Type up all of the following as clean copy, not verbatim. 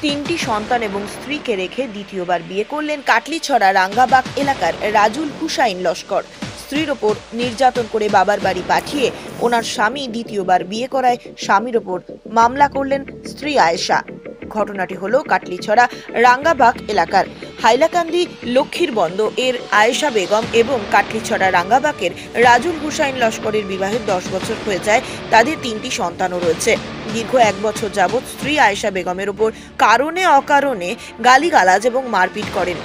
তিনটি সন্তান এবং স্ত্রীকে রেখে দ্বিতীয়বার বিয়ে করলেন কাটলিছড়া রাঙ্গাবাগ এলাকার রাজুল হুসাইন লস্কর। স্ত্রীর ওপর নির্যাতন করে বাবার বাড়ি পাঠিয়ে ওনার স্বামী দ্বিতীয়বার বিয়ে করায় স্বামীর ওপর মামলা করলেন স্ত্রী আয়েশা। ঘটনাটি হলো কাটলিছড়া রাঙ্গাবাগ এলাকার হাইলাকান্দি লক্ষ্মীরবন্দ এর আয়েশা বেগম এবং কাটলিছড়া রাঙ্গাবাগের রাজুল হুসাইন লস্করের বিবাহের 10 বছর হয়ে যায়। তাদের তিনটি সন্তানও রয়েছে। দীর্ঘ 1 বছর যাবৎ স্ত্রী আয়েশা বেগমের উপর কারণে অকারণে গালিগালাজ এবং মারপিট করেন।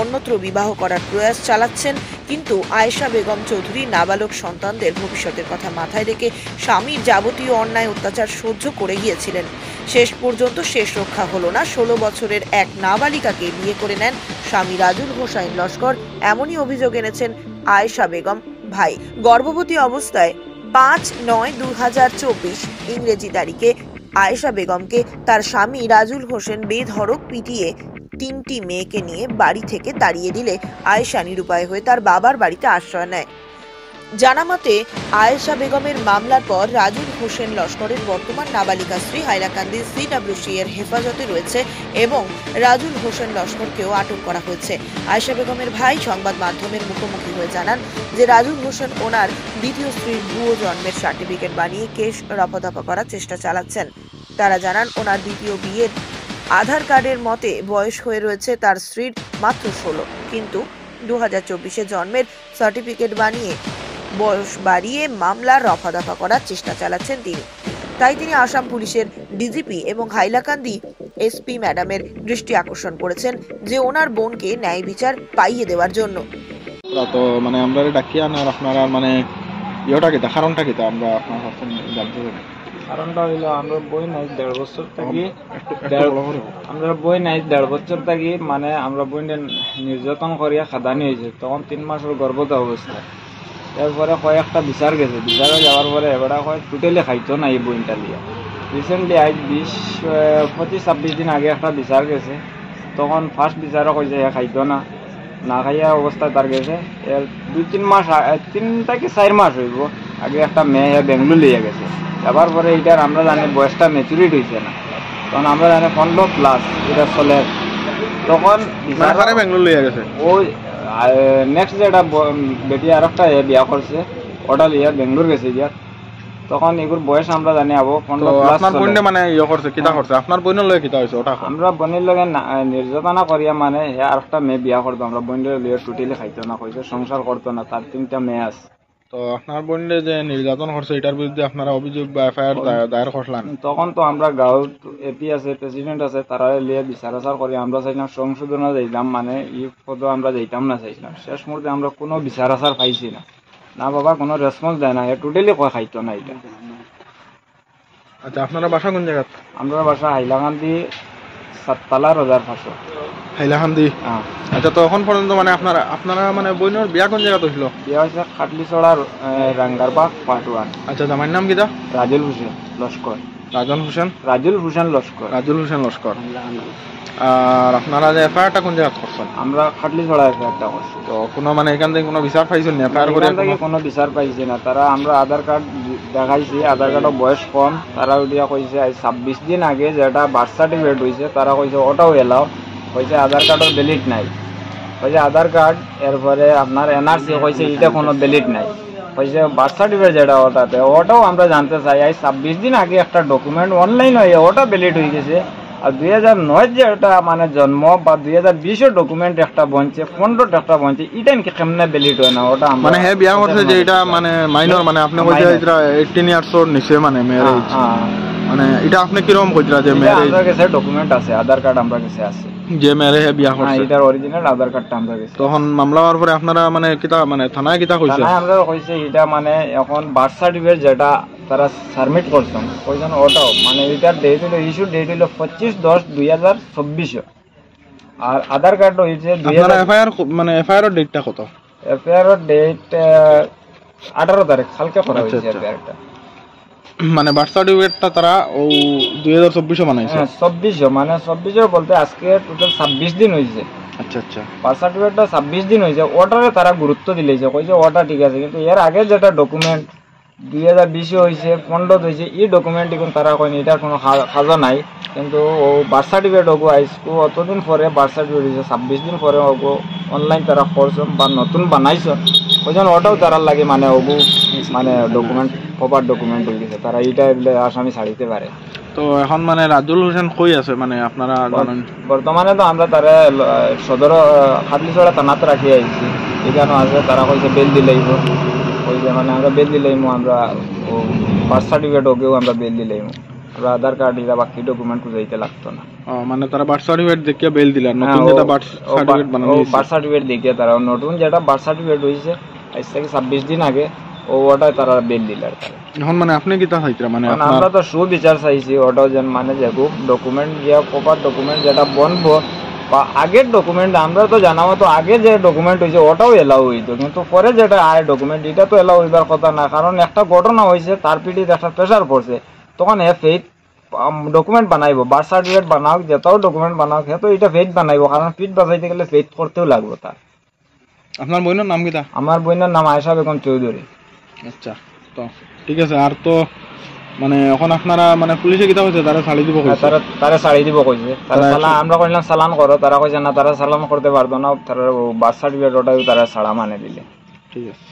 অন্যত্র বিবাহ করার প্রয়াস চালাচ্ছেন, কিন্তু আয়েশা বেগম চৌধুরী নাবালক সন্তানদের ভবিষ্যতের কথা মাথায় রেখে স্বামীর যাবতীয় অন্যায় অত্যাচার সহ্য করে গিয়েছিলেন। শেষ পর্যন্ত শেষ রক্ষা হলো না। 16 বছরের এক নাবালিকাকে বিয়ে করে নেন স্বামী রাজুল হোসাইন লস্কর। এমনই অভিযোগ এনেছেন আয়েশা বেগম ভাই। গর্ভবতী অবস্থায় 5/9/2024 ইংরেজি তারিখে আয়েশা বেগমকে তার স্বামী রাজুল হোসেন বেধড়ক পিটিয়ে তিনটি মেয়েকে নিয়ে বাড়ি থেকে তাড়িয়ে দিলে আয়েশা নিরুপায় হয়ে তার বাবার বাড়িতে আশ্রয় নেয়। জানামতে আয়েশা বেগমের মামলার পর রাজুল হোসেন লস্করের বর্তমান নাবালিকা স্ত্রী হাইলাকান্দি CWC এর হেফাজতে রয়েছে এবং রাজুল হোসেন লস্করকেও আটক করা হয়েছে। আয়েশা বেগমের ভাই সংবাদ মাধ্যমের মুখোমুখি হয়ে জানান যে রাজুল হোসেন ওনার দ্বিতীয় স্ত্রীর ভুয়ো জন্মের সার্টিফিকেট বানিয়ে কেস রফাদফা করার চেষ্টা চালাচ্ছেন। তারা জানান ওনার দ্বিতীয় বিয়ের আধার কার্ডের মতে বয়স হয়ে রয়েছে তার স্ত্রীর মাত্র 16, কিন্তু 2024 জন্মের সার্টিফিকেট বানিয়ে বয়স বাড়িয়ে মামলা রফাদফা করার চেষ্টা চালাচ্ছেন তিনি। তাই তিনি আসাম পুলিশের ডিজিপি এবং হাইলাকান্দি SP ম্যাডামের দৃষ্টি আকর্ষণ করেছেন যে ওনার বোনকে ন্যায় বিচার পাইয়ে দেওয়ার জন্য। তো মানে আমরা ডাকিয়ে আনার আপনারা মানে ইয়েটা কি কারণটা কি আমরা আপনার কাছে জানতে চাই। কারণটা হইলো আমরা বই নাই 1.5 বছর থাকি, আমরা বই নাই 1.5 বছর থাকি, মানে আমরা বই নির্যাতন করিয়া খাদানি হয়েছে। তখন 3 মাসের গর্ভবতী অবস্থায় এরপরে কয়েকটা বিচার গেছে। বিচারে যাওয়ার পরে এবার কয় টোটালি খাইতো না এই বইটা লিয়া। রিসেন্টলি আজ 25-26 দিন আগে একটা বিচার গেছে। তখন ফার্স্ট বিচারে কইছে খাইতো না, না খাইয়া অবস্থায় তার গেছে। এর 2-3 মাস 3 থেকে 4 মাস হইব আগে একটা মেয়ে বেঙ্গলুর লিয়ে গেছে। যাবার পরে এইটার আমরা জানি বয়সটা ম্যাচুরিট হয়েছে না, তখন আমরা জানি 15+ এটা চলে। তখন বেঙ্গলুর লিয়ে গেছে ওই নেক্সট যেটা বেটি আর একটা বিয়া করছে ওটা লিয়া বেঙ্গলোর গেছে গিয়া। তখন এগুর বয়স আমরা জানি আবো 15+। আপনার বোনে মানে ইয়ে করছে কিটা করছে আপনার বোনের লগে কিটা হইছে ওটা আমরা বোনের লগে নির্যাতনা করিয়া মানে আর একটা মেয়ে বিয়া করতো। আমরা বোনের লিয়ে টোটালি খাইতো না, কইছে সংসার করতো না, তার 3টা মেয়ে আছে। তো আপনার বোনে যে নির্যাতন করছে এটার বিরুদ্ধে আপনারা অভিযোগ বা FIR দায়ের করলেন? তখন তো আমরা গাঁৱত AP আছে, প্রেসিডেন্ট আছে, তারা লিয়ে বিচার আচার করি। আমরা চাইলাম সংশোধনা যাইতাম, মানে ই পদ আমরা যাইতাম না চাইছিলাম। শেষ মুহূর্তে আমরা কোনো বিচার আচার পাইছি না, না বাবা কোনো রেসপন্স দেয় না, টোটালি কয় খাইতো না এটা। আচ্ছা আপনারা বাসা কোন জায়গা? আমরা বাসা হাইলাকান্দি 7তলা রোজার পাশে। হাইলাকান্দি। আচ্ছা তো এখন পর্যন্ত মানে আপনারা মানে বোনের বিয়া কোন জায়গা হইছিল? বিয়া হয়েছে কাটলিছড়া রাঙ্গারবাগ পার্ট 1। আচ্ছা জামাইর নাম কিটা? রাজুল হোসেন লস্কর। রাজুল হোসেন লস্কর। রাজুল হোসেন লস্কর। আর আপনারা যে FIRটা কোন জায়গা করছেন? আমরা কাটলিছড়া FIRটা করছি। তো কোনো মানে এখান থেকে কোনো বিচার পাইছেন না? FIR করে কোনো বিচার পাইছে না। তারা আমরা আধার কার্ড দেখাইছি, আধার কার্ডের বয়স কম। তারা ওইটা কইছে 26 দিন আগে যেটা বার্থ সার্টিফিকেট হয়েছে তারা কইছে ওটাও এলাও, কইছে আধার কার্ডের ভ্যালিড নাই। কইছে আধার কার্ড এরপরে আপনার NRC কইছে এটা কোনো ভ্যালিড নাই। কইছে বার্থ সার্টিফিকেট যেটা ওটাতে ওটাও আমরা জানতে চাই 26 দিন আগে একটা ডকুমেন্ট অনলাইন হয়ে ওটা ভ্যালিড হয়ে গেছে। আর 2009 যেটা মানে জন্ম বা 2020 ডকুমেন্ট একটা বনছে, 15 একটা বনছে, এটা কি কেমনে ভ্যালিড হয় না? ওটা মানে হে বিয়া করছে যে এটা মানে মাইনর, মানে আপনি কইছে এটা 18 ইয়ার্স ওর নিচে মানে ম্যারেজ। মানে এটা আপনি কি রকম কইরা যে ম্যারেজ? আমার কাছে ডকুমেন্ট আছে, আধার কার্ড আমার কাছে আছে যে ম্যারেজ হে বিয়া করছে। এটার অরিজিনাল আধার কার্ডটা আমার কাছে। তখন মামলা হওয়ার পরে আপনারা মানে কিটা মানে থানায় কিটা কইছে? থানায় আমরা কইছে এটা মানে এখন বার্থ সার্টিফিকেট যেটা তারা সাবমিট করছেন কইছেন ওটাও মানে এটার ডেট হলো ইস্যু ডেট হলো 25/10/2024। আর আধার কার্ড হইছে 2000। FIR মানে FIR এর ডেটটা কত? FIR এর ডেট 18 তারিখ কালকে করা হইছে FIRটা। মানে বার্থ সার্টিফিকেটটা তারা ও 2024 বানাইছে। 24 মানে 24 বলতে আজকে টোটাল 26 দিন হইছে। আচ্ছা আচ্ছা। বার্থ সার্টিফিকেটটা 26 দিন হইছে। ওটারে তারা গুরুত্ব দিলেছে, কইছে ওটা ঠিক আছে, কিন্তু এর আগে যেটা ডকুমেন্ট 2020 হয়েছে 15 হয়েছে এই ডকুমেন্ট এখন তারা কয়নি এটার কোনো কাজও নাই কিন্তু ও বার্থ সার্টিফিকেট ওগো আইসকো অতদিন পরে বার্থ সার্টিফিকেট হয়েছে 26 দিন পরে ওগো অনলাইন তারা করছেন বা নতুন বানাইছেন ওই জন্য ওটাও তারা লাগে মানে ওগো মানে ডকুমেন্ট প্রপার ডকুমেন্ট হয়ে গেছে তারা এইটা আসামি ছাড়িতে পারে। তো এখন মানে রাজুল হোসেন কই আছে মানে আপনারা জানেন? বর্তমানে তো আমরা তারা সদর খাটলিছড়া থানাতে রাখি আইছি এখানে আছে তারা কইছে বেল দিলেইব ওই যে মানে আমরা বেল দিলেইমু আমরা বার্থ সার্টিফিকেট ওকেও আমরা বেল দিলেইমু আমরা আধার কার্ড এরা বাকি ডকুমেন্ট খুঁজাইতে লাগতো না। মানে তারা বার্থ সার্টিফিকেট দেখিয়ে বেল দিলেন নতুন যেটা বার্থ সার্টিফিকেট বানানো হয়েছে বার্থ সার্টিফিকেট দেখিয়ে তারা নতুন যেটা বার্থ সার্টিফিকেট হয়েছে আজ থেকে 26 দিন আগে ওটাই তারা বেল দিল আর তারা এখন মানে আপনি কি তা চাইছেন মানে আমরা তো সুবিচার চাইছি ওটাও যেন মানে যে ডকুমেন্ট যে প্রপার ডকুমেন্ট যেটা বনবো বা আগের ডকুমেন্ট আমরা তো জানাবো তো আগে যে ডকুমেন্ট হয়েছে ওটাও এলাও হইতো কিন্তু পরে যেটা আয় ডকুমেন্ট এটা তো এলাও হইবার কথা না কারণ একটা ঘটনা হয়েছে তার পিঠিতে একটা প্রেশার পড়ছে তখন ফেক ডকুমেন্ট বানাইবো বার্থ সার্টিফিকেট বানাও যেটাও ডকুমেন্ট বানাও সে তো এটা ফেক বানাইবো কারণ ফিট বাজাইতে গেলে ফেক করতেও লাগবে তার। আপনার বোনের নাম কি তা? আমার বোনের নাম আয়েশা বেগম চৌধুরী। আচ্ছা তো ঠিক আছে আর তো মানে এখন আপনারা মানে পুলিশে কিতা হয়েছে তারা ছাড়ি দিব কইছে তারা ছাড়ি দিব কইছে তারা সালান আমরা কইলাম সালান করো তারা কইছে না তারা সালান করতে পারতো না তারা বার্থ সার্টিফিকেট ওটাও তারা ছাড়া মানে দিলে। ঠিক আছে।